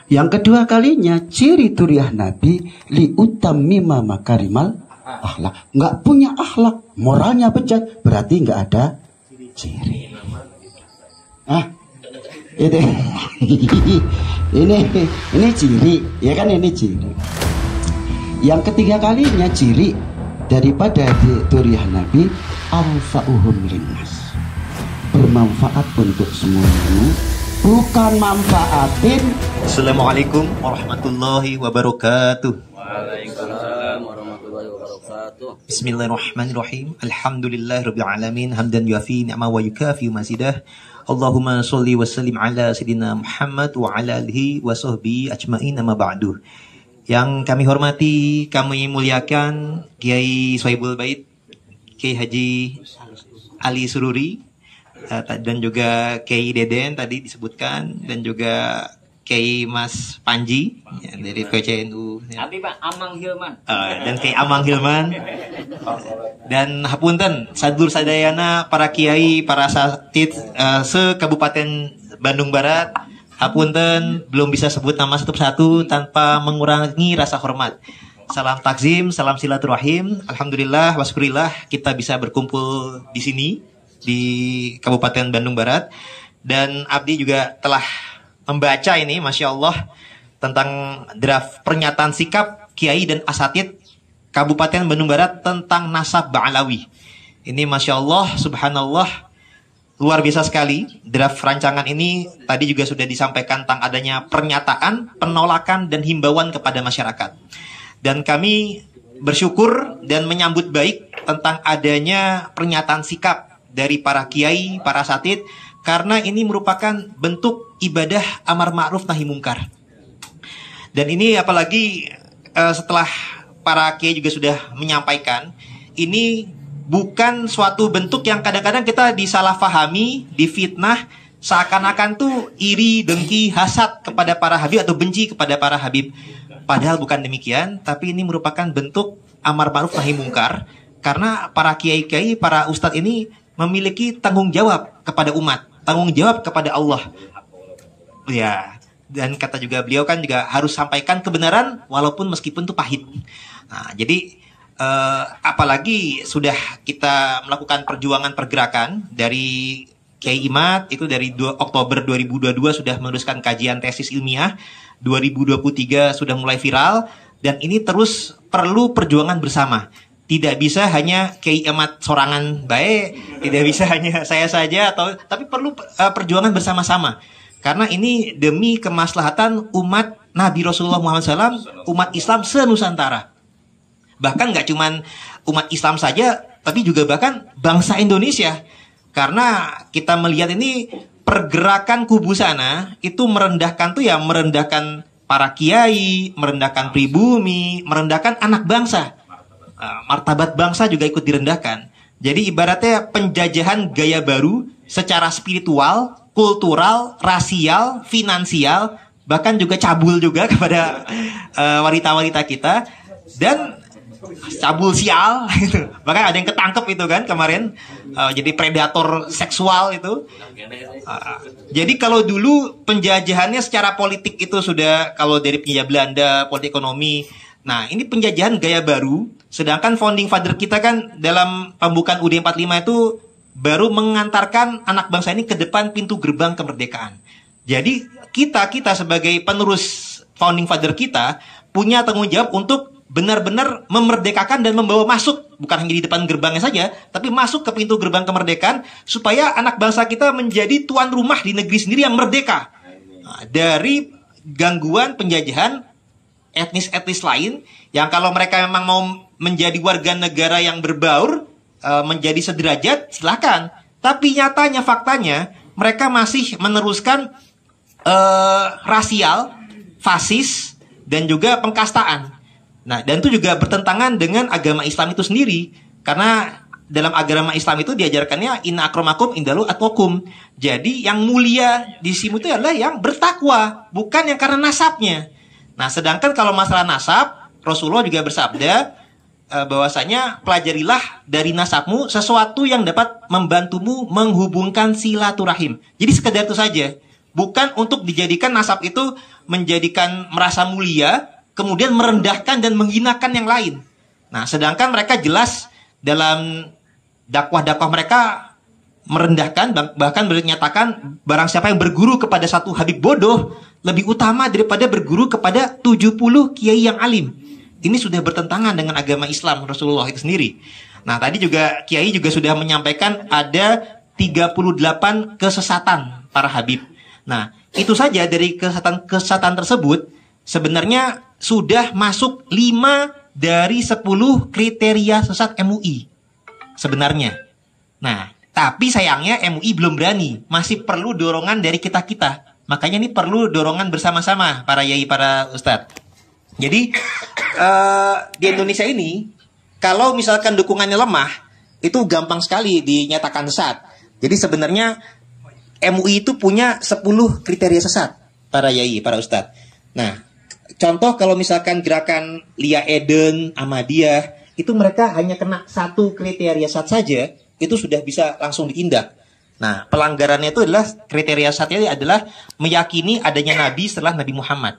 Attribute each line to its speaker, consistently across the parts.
Speaker 1: Yang kedua kalinya, ciri turiah Nabi li utammima makarimal akhlak. Nggak punya akhlak, moralnya bejat, berarti nggak ada ciri. Itu ini ciri, ya kan, ini ciri. Yang ketiga kalinya ciri daripada turiah Nabi anfa'uhum linnas, bermanfaat untuk semuanya, bukan manfaatin.
Speaker 2: Assalamualaikum warahmatullahi wabarakatuh.
Speaker 3: Waalaikumsalam warahmatullahi wabarakatuh.
Speaker 2: Bismillahirrahmanirrahim. Alhamdulillahirabbil alamin, hamdan yuafi ni'ma wa yukafi mazidah. Allahumma sholli wa sallim ala sayidina Muhammad wa ala alihi wa sahbihi ajmain, amma ba'du. Yang kami hormati, kami muliakan Kiai Sohibul Bait, Kiai Haji Ali Sururi, dan juga Kiai Deden tadi disebutkan, dan juga Kiai Mas Panji ya, dari PCNU ya.
Speaker 3: Abi Pak Amang Hilman.
Speaker 2: Dan Kiai Amang Hilman. Dan hapunten sadur sadayana para kiai, para satid se-Kabupaten Bandung Barat. Hapunten belum bisa sebut nama satu-satu tanpa mengurangi rasa hormat. Salam takzim, salam silaturahim. Alhamdulillah, wasyukurillah kita bisa berkumpul di sini di Kabupaten Bandung Barat. Dan Abdi juga telah membaca ini, Masya Allah, tentang draft pernyataan sikap Kiai dan Asatid Kabupaten Bandung Barat tentang nasab Ba'alawi. Ini Masya Allah, Subhanallah, luar biasa sekali. Draft rancangan ini tadi juga sudah disampaikan tentang adanya pernyataan, penolakan, dan himbauan kepada masyarakat. Dan kami bersyukur dan menyambut baik tentang adanya pernyataan sikap dari para kiai, para asatid, karena ini merupakan bentuk ibadah amar ma'ruf nahi mungkar. Dan ini apalagi setelah para kiai juga sudah menyampaikan, ini bukan suatu bentuk yang kadang-kadang kita disalahfahami, difitnah, seakan-akan tuh iri, dengki, hasad kepada para habib atau benci kepada para habib. Padahal bukan demikian, tapi ini merupakan bentuk amar ma'ruf nahi mungkar, karena para kiai-kiai, para ustadz ini memiliki tanggung jawab kepada umat, tanggung jawab kepada Allah. Ya, dan kata juga beliau kan juga harus sampaikan kebenaran walaupun meskipun itu pahit. Nah, jadi apalagi sudah kita melakukan perjuangan pergerakan dari Kiai Imad itu dari Oktober 2022 sudah meneruskan kajian tesis ilmiah, 2023 sudah mulai viral, dan ini terus perlu perjuangan bersama. Tidak bisa hanya Kiai Imad sorangan baik, tidak bisa hanya saya saja, tapi perlu perjuangan bersama-sama. Karena ini demi kemaslahatan umat Nabi Rasulullah Muhammad SAW, umat Islam se-Nusantara. Bahkan nggak cuman umat Islam saja, tapi juga bahkan bangsa Indonesia. Karena kita melihat ini pergerakan kubu sana itu merendahkan tuh ya, merendahkan para kiai, merendahkan pribumi, merendahkan anak bangsa. Martabat bangsa juga ikut direndahkan. Jadi ibaratnya penjajahan gaya baru secara spiritual, kultural, rasial, finansial, bahkan juga cabul juga kepada wanita-wanita kita. Dan cabul sial gitu. Bahkan ada yang ketangkep itu kan kemarin, jadi predator seksual itu. Jadi kalau dulu penjajahannya secara politik itu sudah, kalau dari penjajah Belanda, politik ekonomi. Nah, ini penjajahan gaya baru. Sedangkan founding father kita kan dalam pembukaan UUD 45 itu baru mengantarkan anak bangsa ini ke depan pintu gerbang kemerdekaan. Jadi kita sebagai penerus founding father kita punya tanggung jawab untuk benar-benar memerdekakan dan membawa masuk, bukan hanya di depan gerbangnya saja, tapi masuk ke pintu gerbang kemerdekaan, supaya anak bangsa kita menjadi tuan rumah di negeri sendiri yang merdeka. Nah, dari gangguan penjajahan etnis-etnis lain, yang kalau mereka memang mau menjadi warga negara yang berbaur, menjadi sederajat, silakan. Tapi nyatanya, faktanya, mereka masih meneruskan rasial, fasis, dan juga pengkastaan. Nah, dan itu juga bertentangan dengan agama Islam itu sendiri. Karena dalam agama Islam itu diajarkannya inna akramakum indallahi atqakum. Jadi yang mulia di sini itu adalah yang bertakwa, bukan yang karena nasabnya. Nah, sedangkan kalau masalah nasab, Rasulullah juga bersabda bahwasanya pelajarilah dari nasabmu sesuatu yang dapat membantumu menghubungkan silaturahim. Jadi sekedar itu saja. bukan untuk dijadikan nasab itu menjadikan merasa mulia, kemudian merendahkan dan menghinakan yang lain. Nah, sedangkan mereka jelas dalam dakwah-dakwah mereka merendahkan, bahkan menyatakan barang siapa yang berguru kepada satu habib bodoh lebih utama daripada berguru kepada 70 kiai yang alim. Ini sudah bertentangan dengan agama Islam Rasulullah itu sendiri. Nah, tadi juga kiai juga sudah menyampaikan ada 38 kesesatan para habib. Nah, itu saja dari kesesatan tersebut sebenarnya sudah masuk 5 dari 10 kriteria sesat MUI sebenarnya. Nah, tapi sayangnya MUI belum berani, masih perlu dorongan dari kita-kita. Makanya ini perlu dorongan bersama-sama para yai, para ustadz. Jadi di Indonesia ini kalau misalkan dukungannya lemah, itu gampang sekali dinyatakan sesat. Jadi sebenarnya MUI itu punya 10 kriteria sesat para yai, para ustadz. Nah, contoh kalau misalkan gerakan Lia Eden, Ahmadiyah, itu mereka hanya kena 1 kriteria sesat saja, itu sudah bisa langsung ditindak. Nah, pelanggarannya itu adalah kriteria sesatnya adalah meyakini adanya Nabi setelah Nabi Muhammad.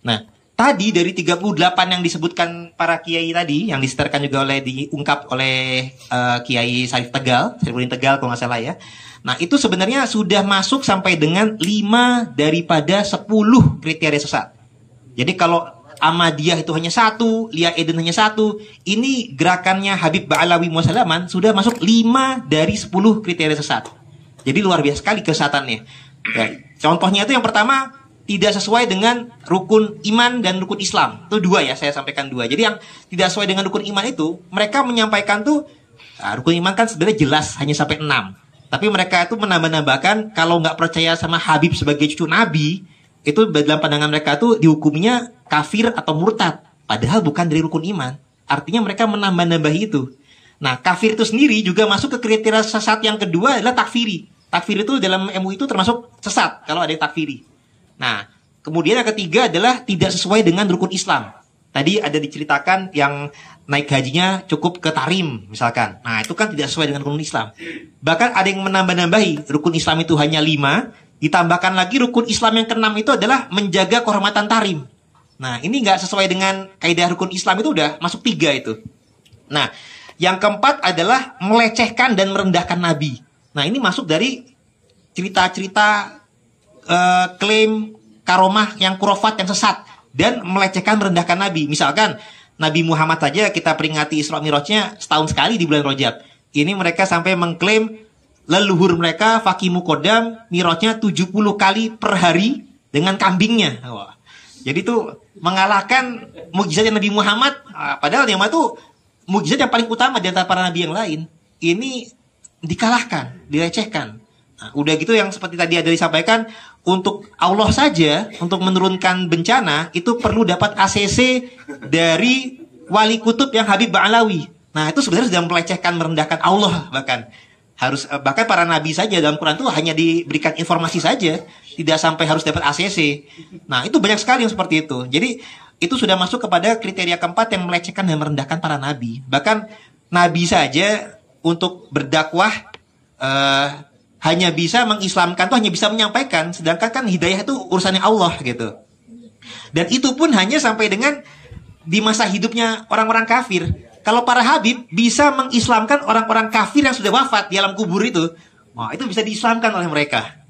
Speaker 2: Nah, tadi dari 38 yang disebutkan para kiai tadi, yang disetarkan juga diungkap oleh Kiai Sarif Tegal, Sarifudin Tegal kalau nggak salah ya. Nah, itu sebenarnya sudah masuk sampai dengan 5 daripada 10 kriteria sesat. Jadi kalau Ahmadiyah itu hanya 1, Lia Eden hanya 1, ini gerakannya Habib Ba'alawi Mu'asalaman sudah masuk 5 dari 10 kriteria sesat. Jadi luar biasa sekali kesesatannya. Ya, contohnya itu yang pertama, tidak sesuai dengan rukun iman dan rukun Islam. Itu 2 ya, saya sampaikan 2. Jadi yang tidak sesuai dengan rukun iman itu, mereka menyampaikan tuh, rukun iman kan sebenarnya jelas hanya sampai 6. Tapi mereka itu menambah-nambahkan, kalau nggak percaya sama Habib sebagai cucu Nabi, itu dalam pandangan mereka tuh dihukumnya kafir atau murtad. Padahal bukan dari rukun iman. Artinya mereka menambah-nambahi itu. Nah, kafir itu sendiri juga masuk ke kriteria sesat yang kedua adalah takfiri. Takfir itu dalam MUI itu termasuk sesat kalau ada yang takfiri. Nah, kemudian yang ketiga adalah tidak sesuai dengan rukun Islam. Tadi ada diceritakan yang naik hajinya cukup ke tarim misalkan. Nah, itu kan tidak sesuai dengan rukun Islam. Bahkan ada yang menambah-nambahi, rukun Islam itu hanya 5, ditambahkan lagi rukun Islam yang ke-6 itu adalah menjaga kehormatan tarim. Nah, ini nggak sesuai dengan kaidah rukun Islam, itu udah masuk 3 itu. Nah, yang keempat adalah melecehkan dan merendahkan Nabi. Nah, ini masuk dari cerita-cerita klaim karomah yang kurofat yang sesat dan melecehkan merendahkan Nabi. Misalkan Nabi Muhammad saja kita peringati Isra Mi'rajnya setahun sekali di bulan Rajab. Ini mereka sampai mengklaim leluhur mereka Fakih Muqaddam Mi'rajnya 70 kali per hari dengan kambingnya. Wah. Jadi itu mengalahkan mukjizat Nabi Muhammad. Padahal yang itu mukjizat yang paling utama di antara para nabi yang lain. Ini dikalahkan, direcehkan. Nah, udah gitu yang seperti tadi ada disampaikan, untuk Allah saja, untuk menurunkan bencana, itu perlu dapat ACC dari wali kutub yang Habib Ba'alawi. Nah, itu sebenarnya sudah melecehkan, merendahkan Allah bahkan. Bahkan para nabi saja dalam Quran itu hanya diberikan informasi saja, tidak sampai harus dapat ACC. Nah, itu banyak sekali yang seperti itu. Jadi, itu sudah masuk kepada kriteria keempat yang melecehkan dan merendahkan para nabi. Bahkan nabi saja untuk berdakwah hanya bisa mengislamkan, tuh hanya bisa menyampaikan, sedangkan kan hidayah itu urusannya Allah gitu. Dan itu pun hanya sampai dengan di masa hidupnya orang-orang kafir. Kalau para habib bisa mengislamkan orang-orang kafir yang sudah wafat di alam kubur itu, wah, itu bisa diislamkan oleh mereka.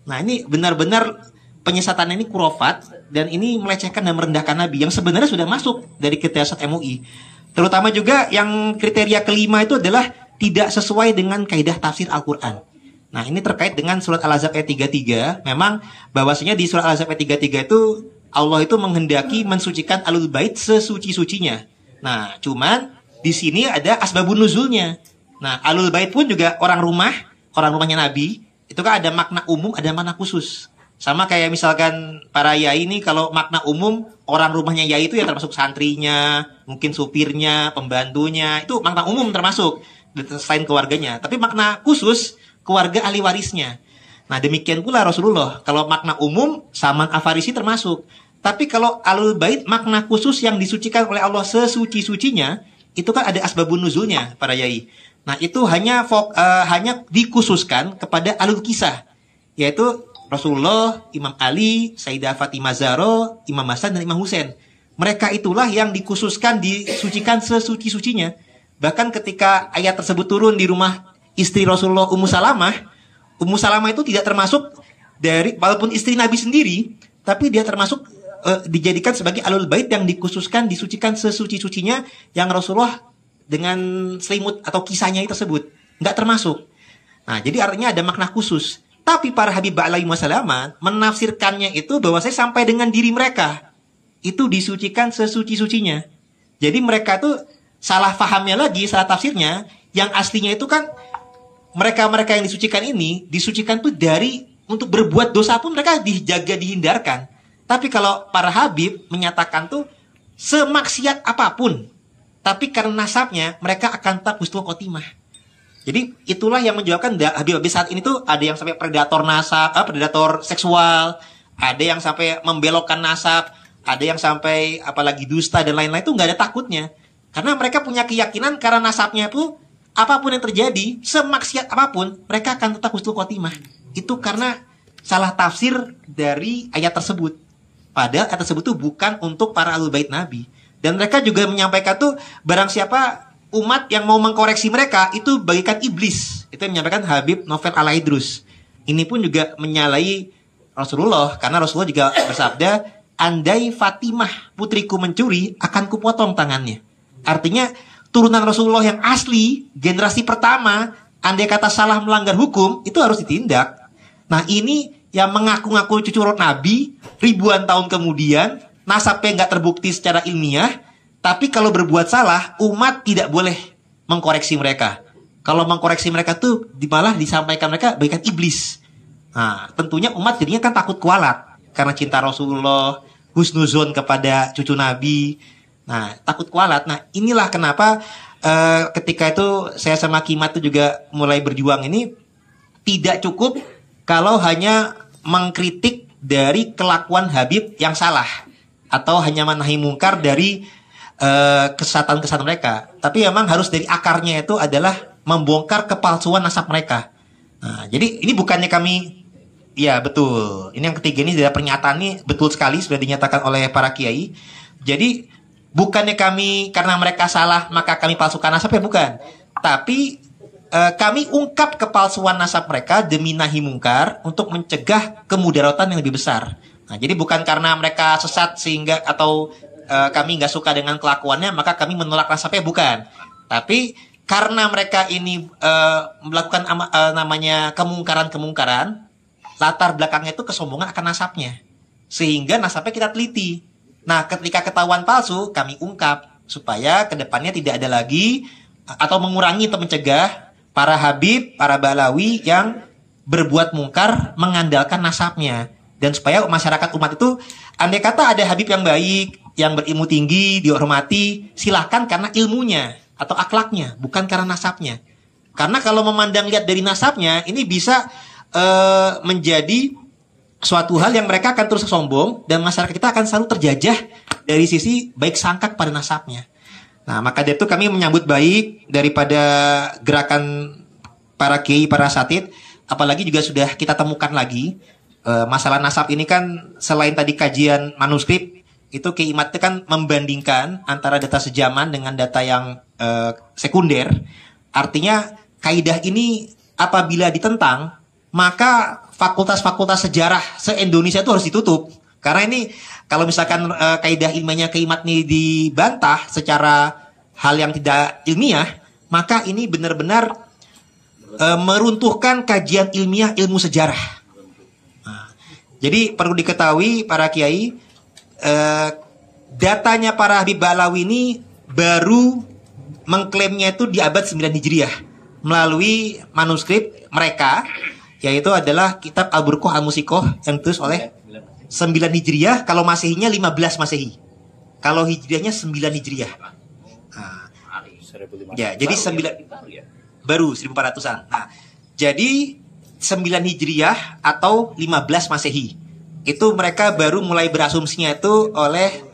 Speaker 2: Nah, ini benar-benar penyesatan ini kurofat, dan ini melecehkan dan merendahkan Nabi yang sebenarnya sudah masuk dari kriteria sesat MUI. Terutama juga yang kriteria kelima itu adalah tidak sesuai dengan kaidah tafsir Al-Quran. Nah, ini terkait dengan surat Al-Ahzab ayat 33. Memang bahwasanya di surat Al-Ahzab ayat 33 itu Allah itu menghendaki mensucikan Alul Bait sesuci-sucinya. Nah, cuman di sini ada asbabun nuzulnya. Nah, Alul Bait pun juga orang rumahnya Nabi. Itu kan ada makna umum, ada makna khusus. Sama kayak misalkan para yai ini, kalau makna umum orang rumahnya yai itu ya termasuk santrinya, mungkin supirnya, pembantunya, itu makna umum termasuk selain keluarganya. Tapi makna khusus keluarga ahli warisnya. Nah, demikian pula Rasulullah. Kalau makna umum, Salman Al-Farisi termasuk. Tapi kalau Alul Bait, makna khusus yang disucikan oleh Allah sesuci-sucinya, itu kan ada asbabun nuzulnya para yai. Nah, itu hanya dikhususkan kepada Alul Kisah, yaitu Rasulullah, Imam Ali, Sayyidah Fatimah Zahra, Imam Hasan dan Imam Husain. Mereka itulah yang dikhususkan disucikan sesuci-sucinya. Bahkan ketika ayat tersebut turun di rumah istri Rasulullah Ummu Salamah itu tidak termasuk dari, walaupun istri Nabi sendiri, tapi dia termasuk dijadikan sebagai alul bait yang dikhususkan disucikan sesuci-sucinya, yang Rasulullah dengan selimut atau kisahnya tersebut nggak termasuk. Nah, jadi artinya ada makna khusus. Tapi para Habib alaihi wasallam menafsirkannya itu bahwa saya sampai dengan diri mereka itu disucikan sesuci-sucinya. Jadi mereka tuh salah fahamnya lagi, salah tafsirnya. Yang aslinya itu kan mereka-mereka yang disucikan ini disucikan tuh dari untuk berbuat dosa pun mereka dijaga, dihindarkan. Tapi kalau para Habib menyatakan tuh semaksiat apapun, tapi karena nasabnya mereka akan tetap husnul khotimah. Jadi itulah yang menyebabkan Habib-habib saat ini tuh ada yang sampai predator nasab, predator seksual, ada yang sampai membelokkan nasab, ada yang sampai apalagi dusta dan lain-lain, itu nggak ada takutnya. Karena mereka punya keyakinan karena nasabnya itu apapun yang terjadi, semaksiat apapun, mereka akan tetap husnul khotimah. Itu karena salah tafsir dari ayat tersebut. Padahal ayat tersebut tuh bukan untuk para ahlul bait Nabi. Dan mereka juga menyampaikan tuh barang siapa umat yang mau mengkoreksi mereka itu bagikan iblis. Itu yang menyampaikan Habib Novel Al-Aidrus. Ini pun juga menyalahi Rasulullah, karena Rasulullah juga bersabda, andai Fatimah putriku mencuri, akan kupotong tangannya. Artinya turunan Rasulullah yang asli, generasi pertama, andai kata salah melanggar hukum, itu harus ditindak. Nah, ini yang mengaku-ngaku cucu Nabi ribuan tahun kemudian, nasabnya nggak terbukti secara ilmiah, tapi kalau berbuat salah, umat tidak boleh mengkoreksi mereka. Kalau mengkoreksi mereka tuh malah disampaikan mereka bagikan iblis. Nah, tentunya umat jadinya kan takut kualat karena cinta Rasulullah, husnuzon kepada cucu Nabi. Nah, takut kualat. Nah, inilah kenapa ketika itu saya sama Kimat itu juga mulai berjuang ini, tidak cukup kalau hanya mengkritik dari kelakuan Habib yang salah, atau hanya menahi mungkar dari kesesatan-kesesatan mereka. Tapi memang harus dari akarnya itu adalah membongkar kepalsuan nasab mereka. Nah, jadi ini bukannya kami, ya betul, ini yang ketiga ini adalah pernyataan ini betul sekali sudah dinyatakan oleh para kiai. Jadi bukannya kami karena mereka salah maka kami palsukan nasab, ya bukan. Tapi kami ungkap kepalsuan nasab mereka demi nahi mungkar untuk mencegah kemudaratan yang lebih besar. Nah, jadi bukan karena mereka sesat sehingga atau kami nggak suka dengan kelakuannya maka kami menolak nasabnya, bukan. Tapi karena mereka ini melakukan namanya kemungkaran-kemungkaran, latar belakangnya itu kesombongan akan nasabnya, sehingga nasabnya kita teliti. Nah, ketika ketahuan palsu kami ungkap supaya kedepannya tidak ada lagi atau mengurangi atau mencegah para Habib, para Balawi yang berbuat mungkar mengandalkan nasabnya. Dan supaya masyarakat umat itu, andai kata ada Habib yang baik, yang berilmu tinggi, dihormati, silahkan karena ilmunya atau akhlaknya, bukan karena nasabnya. Karena kalau memandang lihat dari nasabnya, ini bisa menjadi suatu hal yang mereka akan terus sombong, dan masyarakat kita akan selalu terjajah dari sisi baik sangka pada nasabnya. Nah, maka dari itu kami menyambut baik daripada gerakan para kiai, para asatid, apalagi juga sudah kita temukan lagi masalah nasab ini kan selain tadi kajian manuskrip, itu Kiai Imat itu kan membandingkan antara data sejaman dengan data yang sekunder. Artinya kaidah ini apabila ditentang, maka fakultas-fakultas sejarah se-Indonesia itu harus ditutup. Karena ini kalau misalkan kaidah ilmiahnya Kiai Imat ini dibantah secara hal yang tidak ilmiah, maka ini benar-benar meruntuhkan kajian ilmiah ilmu sejarah. Nah, jadi perlu diketahui para kiai, datanya para Habib Balawi ini baru mengklaimnya itu di abad 9 Hijriah melalui manuskrip mereka, yaitu adalah kitab Al-Burqah Al-Musiqah yang ditulis oleh 9 Hijriah, kalau Masehinya 15 Masehi. Kalau Hijriahnya 9 Hijriah. Nah, ya, jadi 9 baru 1400-an. Nah, jadi 9 Hijriah atau 15 Masehi. Itu mereka baru mulai berasumsinya itu oleh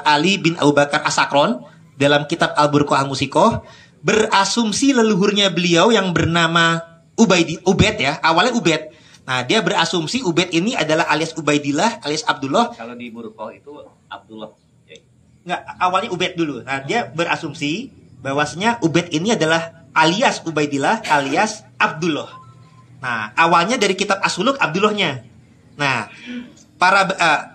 Speaker 2: Ali bin Abu Bakar As-Sakron dalam kitab Al-Burqah Al-Musiqah, berasumsi leluhurnya beliau yang bernama Ubaid ya, awalnya Ubaid, Nah, dia berasumsi Ubaid ini adalah alias Ubaidillah alias Abdullah.
Speaker 3: Kalau di Burqah itu Abdullah.
Speaker 2: Nggak, awalnya Ubaid dulu. Nah, dia berasumsi bahwasanya Ubaid ini adalah alias Ubaidillah alias Abdullah. Nah, awalnya dari kitab As-Suluk Abdullahnya. Nah,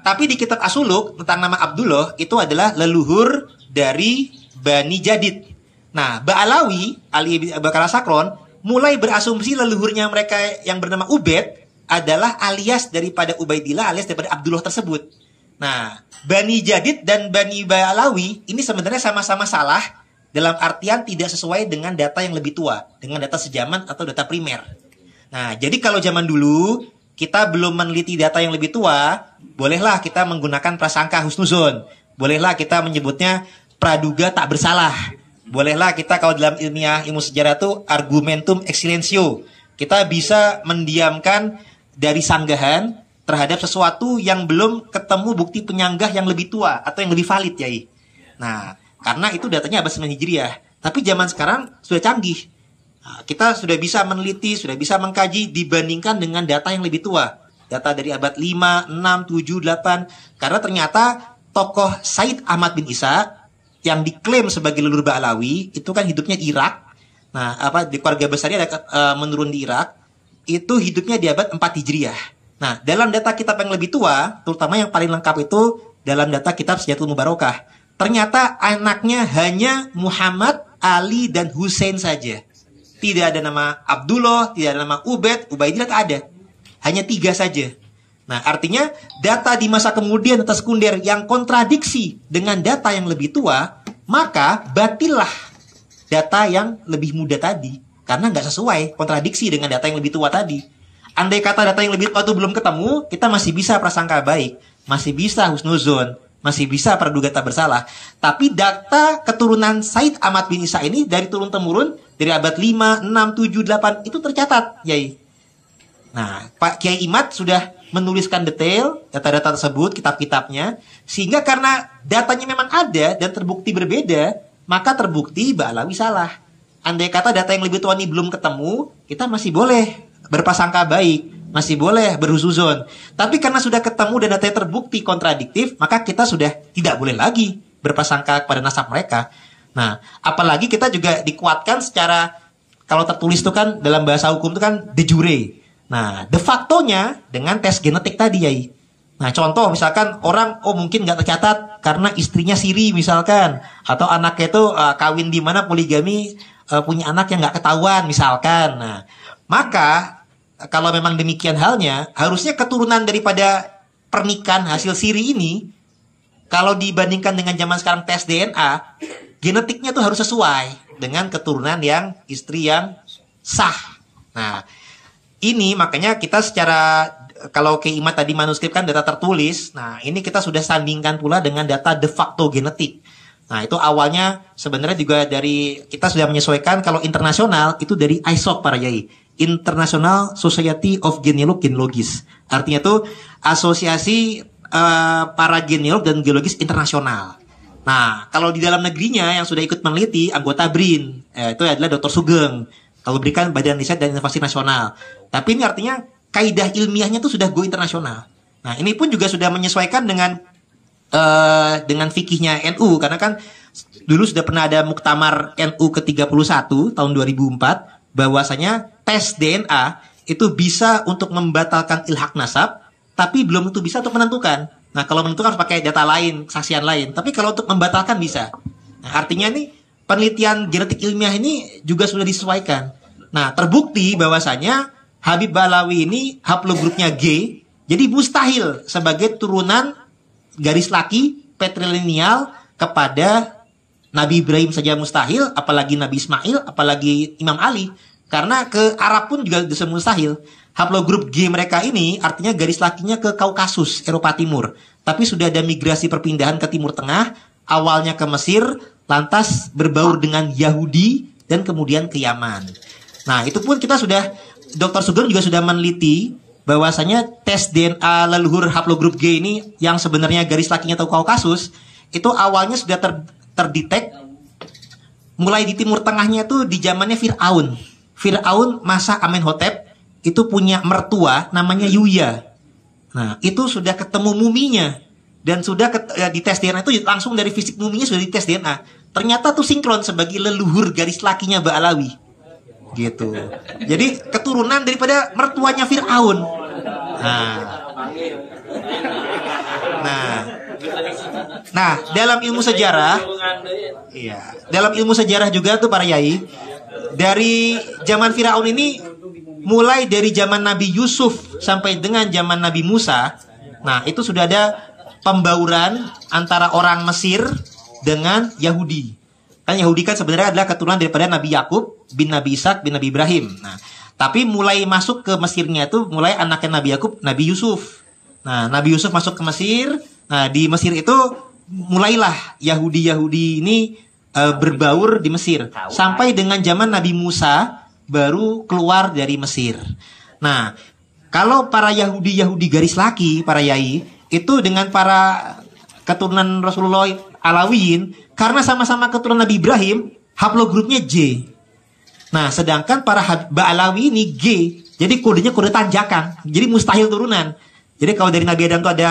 Speaker 2: tapi di kitab As-Suluk tentang nama Abdullah itu adalah leluhur dari Bani Jadid. Nah, Ba'alawi Ali Bakar Sakron mulai berasumsi leluhurnya mereka yang bernama Ubaid adalah alias daripada Ubaidillah alias daripada Abdullah tersebut. Nah, Bani Jadid dan Bani Ba'alawi ini sebenarnya sama-sama salah dalam artian tidak sesuai dengan data yang lebih tua, dengan data sejaman atau data primer. Nah, jadi kalau zaman dulu kita belum meneliti data yang lebih tua, bolehlah kita menggunakan prasangka husnuzon. Bolehlah kita menyebutnya praduga tak bersalah. Bolehlah kita kalau dalam ilmu sejarah itu argumentum ex silentio. Kita bisa mendiamkan dari sanggahan terhadap sesuatu yang belum ketemu bukti penyanggah yang lebih tua atau yang lebih valid, Yai. Nah, karena itu datanya abad 9 Hijriah. Tapi zaman sekarang sudah canggih. Nah, kita sudah bisa meneliti, sudah bisa mengkaji dibandingkan dengan data yang lebih tua. Data dari abad 5, 6, 7, 8. Karena ternyata tokoh Said Ahmad bin Isa yang diklaim sebagai leluhur Ba'alawi itu kan hidupnya di Irak. Nah, di keluarga besarnya ada menurun di Irak. Itu hidupnya di abad 4 Hijriah. Nah, dalam data kitab yang lebih tua, terutama yang paling lengkap itu dalam data kitab Sejatul Mubarokah, ternyata anaknya hanya Muhammad, Ali, dan Hussein saja. Tidak ada nama Abdullah, tidak ada nama Ubaid, Ubaidillah tak ada. Hanya 3 saja. Nah, artinya data di masa kemudian, data sekunder yang kontradiksi dengan data yang lebih tua, maka batillah data yang lebih muda tadi. Karena nggak sesuai, kontradiksi dengan data yang lebih tua tadi. Andai kata data yang lebih tua itu belum ketemu, kita masih bisa prasangka baik, masih bisa husnuzon, masih bisa praduga tak bersalah. Tapi data keturunan Said Ahmad bin Isa ini dari turun-temurun, dari abad 5, 6, 7, 8, itu tercatat, Yai. Nah, Pak Kiai Imad sudah menuliskan detail data-data tersebut, kitab-kitabnya, sehingga karena datanya memang ada dan terbukti berbeda, maka terbukti Ba'alawi salah. Andai kata data yang lebih tua ini belum ketemu, kita masih boleh berprasangka baik, masih boleh berhusuzon. Tapi karena sudah ketemu dan datanya terbukti kontradiktif, maka kita sudah tidak boleh lagi berprasangka kepada nasab mereka. Nah, apalagi kita juga dikuatkan secara, kalau tertulis itu kan dalam bahasa hukum itu kan de jure. Nah, de facto-nya dengan tes genetik tadi, Yai. Nah, contoh misalkan orang, mungkin nggak tercatat karena istrinya siri misalkan, atau anaknya itu kawin di mana poligami, punya anak yang nggak ketahuan misalkan. Nah, maka kalau memang demikian halnya, harusnya keturunan daripada pernikahan hasil siri ini, kalau dibandingkan dengan zaman sekarang tes DNA, genetiknya tuh harus sesuai dengan keturunan yang istri yang sah. Nah, ini makanya kita secara, kalau Kiai Imad tadi manuskrip kan data tertulis, nah ini kita sudah sandingkan pula dengan data de facto genetik. Nah, itu awalnya sebenarnya juga dari, kita sudah menyesuaikan kalau internasional itu dari ISOC para Yai, International Society of Genealogis. Artinya itu asosiasi para genealog dan geologis internasional. Nah, kalau di dalam negerinya yang sudah ikut meneliti anggota BRIN, itu adalah Dr. Sugeng. Kalau berikan Badan Riset dan Inovasi Nasional. Tapi ini artinya kaidah ilmiahnya itu sudah go internasional. Nah, ini pun juga sudah menyesuaikan dengan fikihnya NU, karena kan dulu sudah pernah ada Muktamar NU ke-31 tahun 2004, bahwasanya tes DNA itu bisa untuk membatalkan ilhak nasab, tapi belum tentu bisa untuk menentukan. Nah, kalau menentukan harus pakai data lain, kesaksian lain. Tapi kalau untuk membatalkan bisa. Nah, artinya nih penelitian genetik ilmiah ini juga sudah disesuaikan. Nah, terbukti bahwasanya Habib Ba'alawi ini haplogrupnya G, jadi mustahil sebagai turunan garis laki patrilineal kepada Nabi Ibrahim saja mustahil, apalagi Nabi Ismail, apalagi Imam Ali. Karena ke Arab pun juga bisa mustahil. Haplogrup G mereka ini artinya garis lakinya ke Kaukasus, Eropa Timur. Tapi sudah ada migrasi perpindahan ke Timur Tengah, awalnya ke Mesir, lantas berbaur dengan Yahudi, dan kemudian ke Yaman. Nah, itu pun kita sudah, Dr. Sugeng juga sudah meneliti bahwasanya tes DNA leluhur haplogrup G ini yang sebenarnya garis lakinya atau Kaukasus, itu awalnya sudah terdetek mulai di Timur Tengahnya itu di zamannya Fir'aun. Fir'aun masa Amenhotep itu punya mertua namanya Yuya. Nah, itu sudah ketemu muminya dan sudah dites DNA itu langsung dari fisik muminya sudah dites DNA. Ternyata tuh sinkron sebagai leluhur garis lakinya Ba'alawi. Gitu. Jadi keturunan daripada mertuanya Firaun. Nah, dalam ilmu sejarah, dalam ilmu sejarah juga tuh para yai, dari zaman Firaun ini, mulai dari zaman Nabi Yusuf sampai dengan zaman Nabi Musa, nah itu sudah ada pembauran antara orang Mesir dengan Yahudi. Kan Yahudi kan sebenarnya adalah keturunan daripada Nabi Yakub bin Nabi Ishak bin Nabi Ibrahim. Nah, tapi mulai masuk ke Mesirnya itu mulai anaknya Nabi Yakub, Nabi Yusuf. Nah, Nabi Yusuf masuk ke Mesir. Nah, di Mesir itu mulailah Yahudi ini berbaur di Mesir. Sampai dengan zaman Nabi Musa baru keluar dari Mesir. Nah, kalau para Yahudi garis laki, para yai, itu dengan para keturunan Rasulullah Alawiyin, karena sama-sama keturunan Nabi Ibrahim, haplogrupnya J. Nah, sedangkan para Ba'alawi ini G. Jadi kodenya kode tanjakan. Jadi mustahil turunan. Jadi kalau dari Nabi Adam itu ada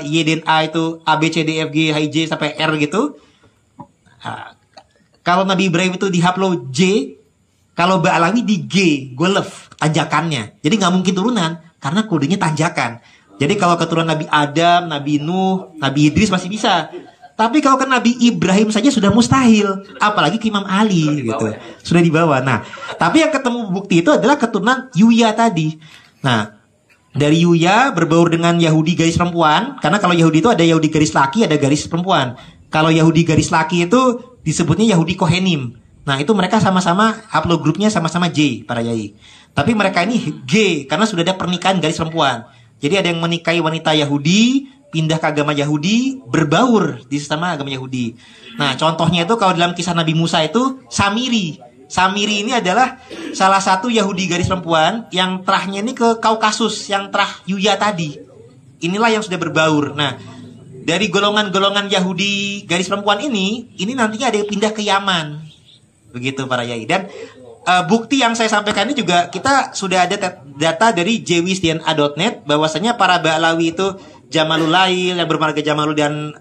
Speaker 2: Y dan A itu A, B, C, D, F, G, H, I, J sampai R gitu. Kalau Nabi Ibrahim itu di haplo J, kalau Ba'alawi di G, golef, tanjakannya. Jadi nggak mungkin turunan, karena kodenya tanjakan. Jadi kalau keturunan Nabi Adam, Nabi Nuh, Nabi Idris masih bisa. Tapi kalau ke Nabi Ibrahim saja sudah mustahil. Apalagi ke Imam Ali gitu. Sudah dibawa. Nah, tapi yang ketemu bukti itu adalah keturunan Yuya tadi. Nah, dari Yuya berbaur dengan Yahudi garis perempuan. Karena kalau Yahudi itu ada Yahudi garis laki, ada garis perempuan. Kalau Yahudi garis laki itu disebutnya Yahudi Kohenim. Nah, itu mereka sama-sama haplogrupnya sama-sama J, para yai. Tapi mereka ini G, karena sudah ada pernikahan garis perempuan. Jadi ada yang menikahi wanita Yahudi, pindah ke agama Yahudi, berbaur di sesama agama Yahudi. Nah, contohnya itu kalau dalam kisah Nabi Musa itu Samiri. Samiri ini adalah salah satu Yahudi garis perempuan yang terahnya ini ke Kaukasus, yang terah Yuya tadi. Inilah yang sudah berbaur. Nah, dari golongan-golongan Yahudi garis perempuan ini nantinya ada yang pindah ke Yaman. Begitu para yai. Dan bukti yang saya sampaikan ini juga kita sudah ada data dari jwisdna.net bahwasanya para Ba'alawi itu Jamalul Lail yang bermarga Jamalul dan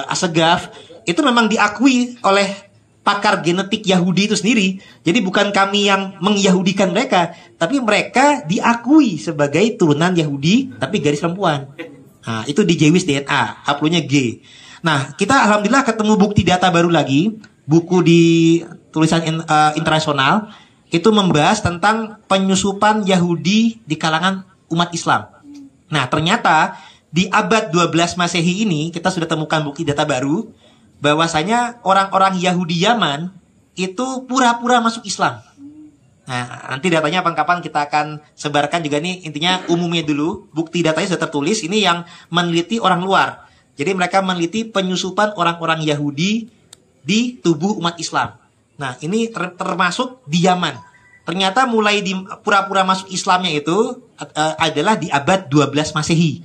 Speaker 2: Asegaf itu memang diakui oleh pakar genetik Yahudi itu sendiri. Jadi bukan kami yang mengyahudikan mereka, tapi mereka diakui sebagai turunan Yahudi tapi garis perempuan. Nah, itu di jwisdna, haplonya G. Nah, kita alhamdulillah ketemu bukti data baru lagi, buku di tulisan internasional itu membahas tentang penyusupan Yahudi di kalangan umat Islam. Nah, ternyata di abad 12 Masehi ini kita sudah temukan bukti data baru bahwasanya orang-orang Yahudi Yaman itu pura-pura masuk Islam. Nah, nanti datanya kapan-kapan kita akan sebarkan juga nih, intinya umumnya dulu, bukti datanya sudah tertulis, ini yang meneliti orang luar. Jadi mereka meneliti penyusupan orang-orang Yahudi di tubuh umat Islam. Nah, ini termasuk di Yaman. Ternyata mulai di pura-pura masuk Islamnya itu adalah di abad 12 Masehi.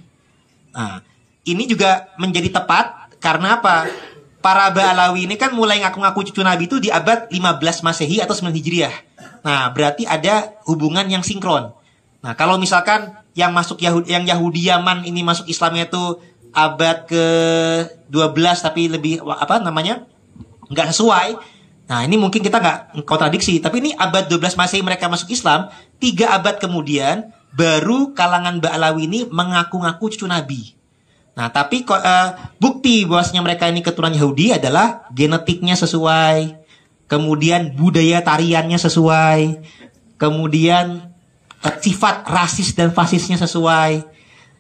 Speaker 2: Nah, ini juga menjadi tepat karena apa? Para Ba'alawi ini kan mulai ngaku-ngaku cucu Nabi itu di abad 15 Masehi atau 9 Hijriah. Nah, berarti ada hubungan yang sinkron. Nah, kalau misalkan yang Yahudi Yaman ini masuk Islamnya itu abad ke-12 tapi lebih nggak sesuai. Nah, ini mungkin kita nggak kontradiksi, tapi ini abad 12 Masehi mereka masuk Islam, 3 abad kemudian baru kalangan Ba'alawi ini mengaku-ngaku cucu Nabi. Nah, tapi bukti bahwasanya mereka ini keturunan Yahudi adalah genetiknya sesuai, kemudian budaya tariannya sesuai, kemudian sifat rasis dan fasisnya sesuai.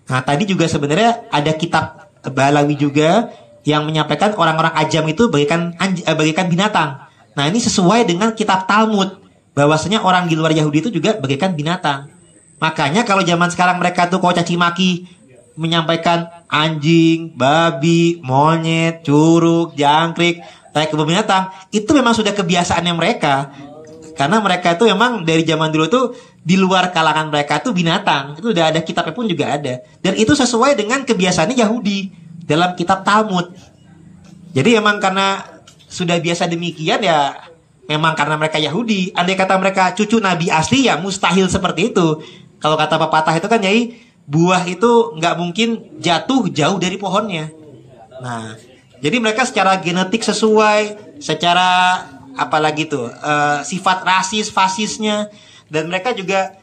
Speaker 2: Nah, tadi juga sebenarnya ada kitab Ba'alawi juga yang menyampaikan orang-orang ajam itu bagaikan binatang. Nah, ini sesuai dengan kitab Talmud bahwasanya orang di luar Yahudi itu juga bagaikan binatang. Makanya kalau zaman sekarang mereka tuh kalau caci maki menyampaikan anjing, babi, monyet, curug, jangkrik, kayak kebun binatang, itu memang sudah kebiasaannya mereka. Karena mereka itu memang dari zaman dulu tuh di luar kalangan mereka tuh binatang. Itu udah ada kitabnya pun juga ada. Dan itu sesuai dengan kebiasaannya Yahudi dalam kitab Talmud. Jadi emang karena sudah biasa demikian ya memang karena mereka Yahudi. Andai kata mereka cucu Nabi asli ya mustahil seperti itu. Kalau kata pepatah itu kan Yai, buah itu nggak mungkin jatuh jauh dari pohonnya. Nah, jadi mereka secara genetik sesuai, secara apalagi tuh sifat rasis, fasisnya, dan mereka juga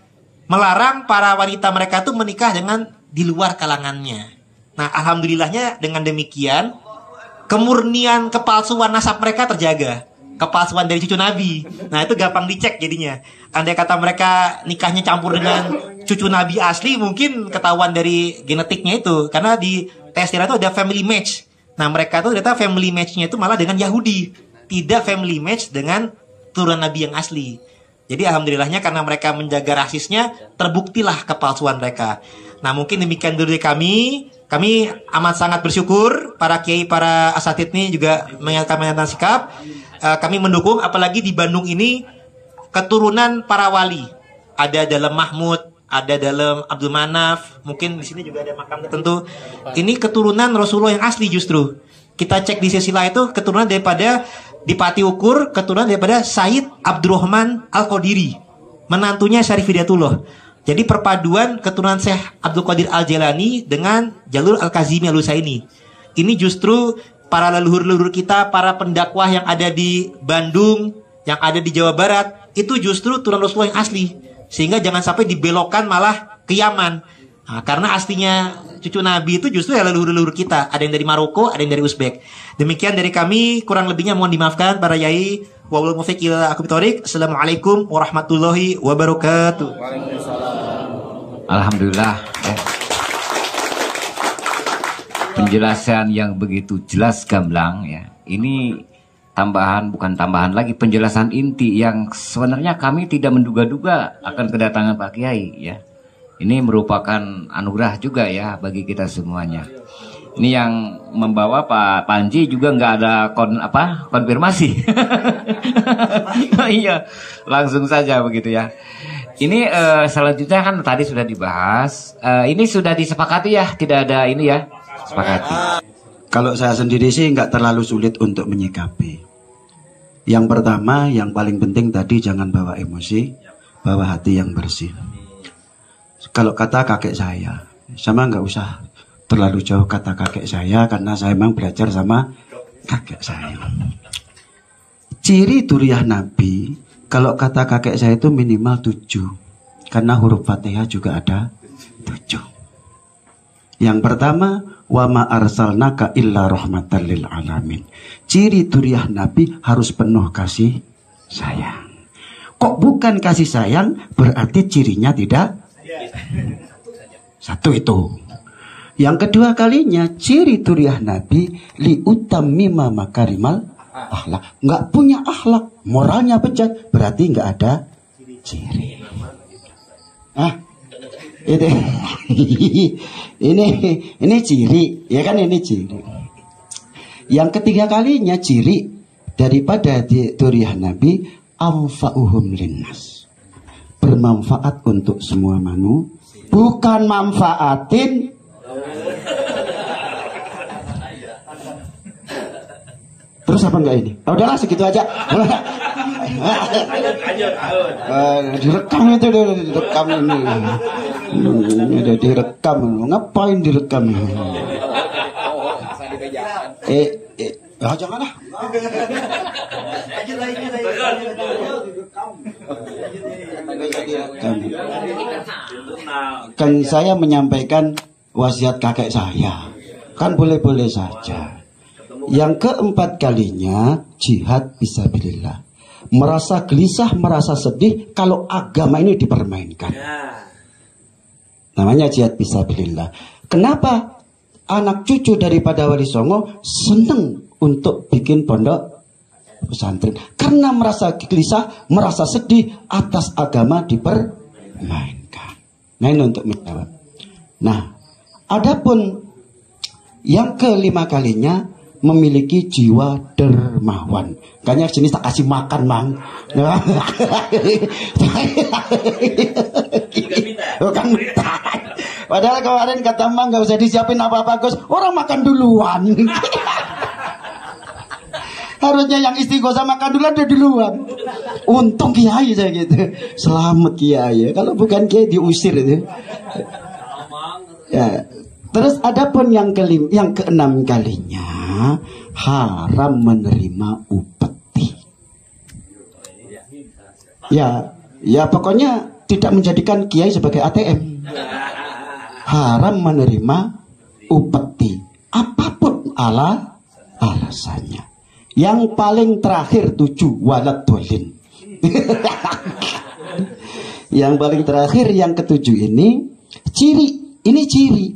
Speaker 2: melarang para wanita mereka tuh menikah dengan di luar kalangannya. Nah, alhamdulillahnya dengan demikian kemurnian kepalsuan nasab mereka terjaga. Kepalsuan dari cucu Nabi. Nah, itu gampang dicek jadinya. Andai kata mereka nikahnya campur dengan cucu Nabi asli, mungkin ketahuan dari genetiknya itu. Karena di tes DNA itu ada family match. Nah, mereka tuh ternyata family match-nya itu malah dengan Yahudi. Tidak family match dengan turunan Nabi yang asli. Jadi alhamdulillahnya karena mereka menjaga rasisnya, terbuktilah kepalsuan mereka. Nah, mungkin demikian dulu dari kami. Kami amat sangat bersyukur para kiai, para asatid ini juga menyatakan sikap. Kami mendukung, apalagi di Bandung ini keturunan para wali. Ada dalam Mahmud, ada dalam Abdul Manaf, mungkin di sini juga ada makam tertentu. Ini keturunan Rasulullah yang asli justru. Kita cek di silsilah itu keturunan daripada di Pati Ukur, keturunan daripada Said Abdurrahman Al-Qadiri, menantunya Syarif Hidayatullah. Jadi perpaduan keturunan Syekh Abdul Qadir Al-Jailani dengan Jalur Al-Kazimi Al-Husaini. Ini justru para leluhur-leluhur kita, para pendakwah yang ada di Bandung, yang ada di Jawa Barat, itu justru turunan Rasulullah yang asli. Sehingga jangan sampai dibelokkan malah ke Yaman. Nah, karena aslinya cucu Nabi itu justru ya leluhur-leluhur kita. Ada yang dari Maroko, ada yang dari Uzbek. Demikian dari kami, kurang lebihnya mohon dimaafkan para yai. Wa'alaikum mufiq ila aku bitorik. Assalamualaikum warahmatullahi wabarakatuh.
Speaker 4: Alhamdulillah ya. Penjelasan yang begitu jelas gamblang ya. Ini tambahan, bukan tambahan lagi, penjelasan inti yang sebenarnya kami tidak menduga-duga akan kedatangan Pak Kiai ya. Ini merupakan anugerah juga ya bagi kita semuanya. Ini yang membawa Pak Panji juga nggak ada konfirmasi. Iya, langsung saja begitu ya. Ini selanjutnya kan tadi sudah dibahas. Ini sudah disepakati ya, tidak ada ini ya. Sepakati.
Speaker 1: Kalau saya sendiri sih nggak terlalu sulit untuk menyikapi. Yang pertama, yang paling penting tadi jangan bawa emosi, bawa hati yang bersih. Kalau kata kakek saya, sama nggak usah terlalu jauh kata kakek saya, karena saya memang belajar sama kakek saya. Ciri turiah Nabi, kalau kata kakek saya itu minimal 7, karena huruf Fatihah juga ada 7. Yang pertama, wa ma arsalnaka illa rahmatan lil alamin. Ciri turiah Nabi harus penuh kasih sayang. Kok bukan kasih sayang, berarti cirinya tidak satu itu. Yang kedua kalinya, ciri turiah Nabi li utammima makarimal akhlak. Nggak punya akhlak, moralnya bejat, berarti nggak ada ciri. ini ciri, ya kan, ini ciri. Yang ketiga kalinya ciri daripada turiah Nabi, anfa'uhum linnas, bermanfaat untuk semua manusia, bukan manfaatin. Terus apa enggak ini? Oh, udahlah segitu aja. Direkam itu, direkam ini. Udah direkam, ngapain direkam? Janganlah. Kan saya menyampaikan wasiat kakek saya, kan boleh-boleh saja. Yang keempat kalinya, jihad fisabilillah. Merasa gelisah, merasa sedih kalau agama ini dipermainkan. Namanya jihad fisabilillah. Kenapa anak cucu daripada Wali Songo seneng untuk bikin pondok pesantren? Karena merasa gelisah, merasa sedih atas agama dipermainkan. Nah, ini untuk menjawab. Nah, adapun yang kelima kalinya, memiliki jiwa dermawan. Kayaknya jenis tak kasih makan, Mang. Bukan minta. Padahal kemarin kata Mang nggak usah disiapin apa-apa, Gus. Orang makan duluan. Harusnya yang istighosah makan dulu ada duluan. Untung kiai saya gitu. Selamat kiai. Kalau bukan kiai diusir itu. Ya. Terus adapun yang keenam kalinya haram menerima upeti. Ya pokoknya tidak menjadikan kiai sebagai ATM. Haram menerima upeti. Apapun alasannya. Yang paling terakhir 7 walad dolin. Yang paling terakhir yang ketujuh ini ciri.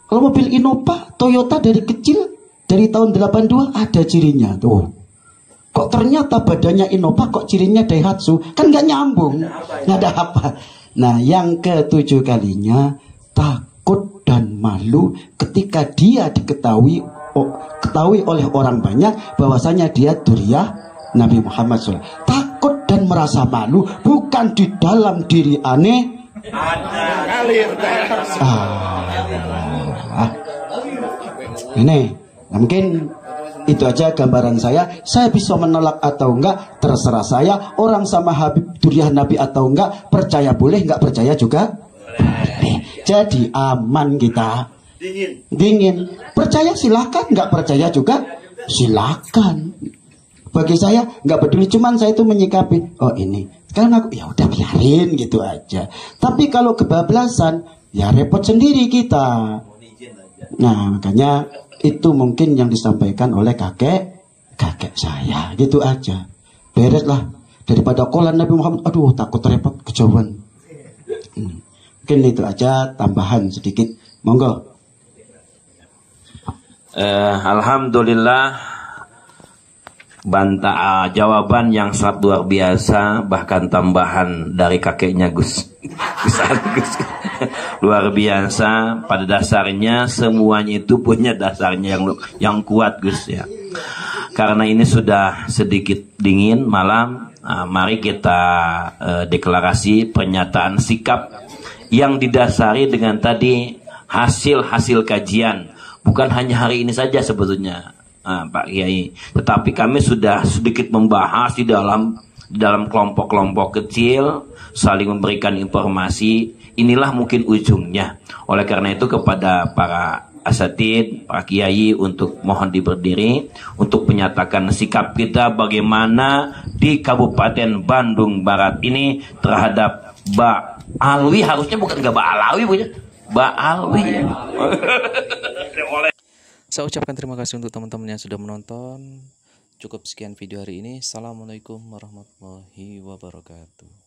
Speaker 1: Kalau mobil Innova, Toyota dari kecil, dari tahun 82 ada cirinya tuh. Kok ternyata badannya Innova, kok cirinya Daihatsu? Kan nggak nyambung, nggak ada apa. Nah, yang ketujuh kalinya takut dan malu ketika dia diketahui oleh orang banyak bahwasanya dia duriyah Nabi Muhammad SAW. Takut dan merasa malu bukan di dalam diri aneh. Ini mungkin itu aja gambaran saya. Saya bisa menolak atau enggak terserah saya. Orang sama Habib Duriyah Nabi atau enggak, percaya boleh, enggak percaya juga boleh. Jadi aman kita. Dingin. Percaya silakan, enggak percaya juga silakan. Bagi saya enggak peduli, cuman saya itu menyikapi, oh ini karena aku ya udah biarin gitu aja. Tapi kalau kebablasan ya repot sendiri kita. Nah, makanya itu mungkin yang disampaikan oleh kakek saya, gitu aja. Bereslah daripada kolan Nabi Muhammad. Aduh, takut repot kejauhan. Mungkin itu aja tambahan sedikit. Monggo.
Speaker 5: Alhamdulillah, jawaban yang sangat luar biasa, bahkan tambahan dari kakeknya Gus luar biasa. Pada dasarnya semuanya itu punya dasarnya yang kuat, Gus, ya. Karena ini sudah sedikit dingin malam, mari kita deklarasi pernyataan sikap yang didasari dengan tadi hasil kajian. Bukan hanya hari ini saja sebetulnya, Pak Kiai, tetapi kami sudah sedikit membahas di dalam kelompok-kelompok kecil, saling memberikan informasi. Inilah mungkin ujungnya. Oleh karena itu kepada para asatid, para kiai, untuk mohon berdiri untuk menyatakan sikap kita bagaimana di Kabupaten Bandung Barat ini terhadap Mbak Alwi. Harusnya bukan Mbak Alawi, punya Mbak Alwi.
Speaker 6: Saya ucapkan terima kasih untuk teman-teman yang sudah menonton. Cukup sekian video hari ini. Assalamualaikum warahmatullahi wabarakatuh.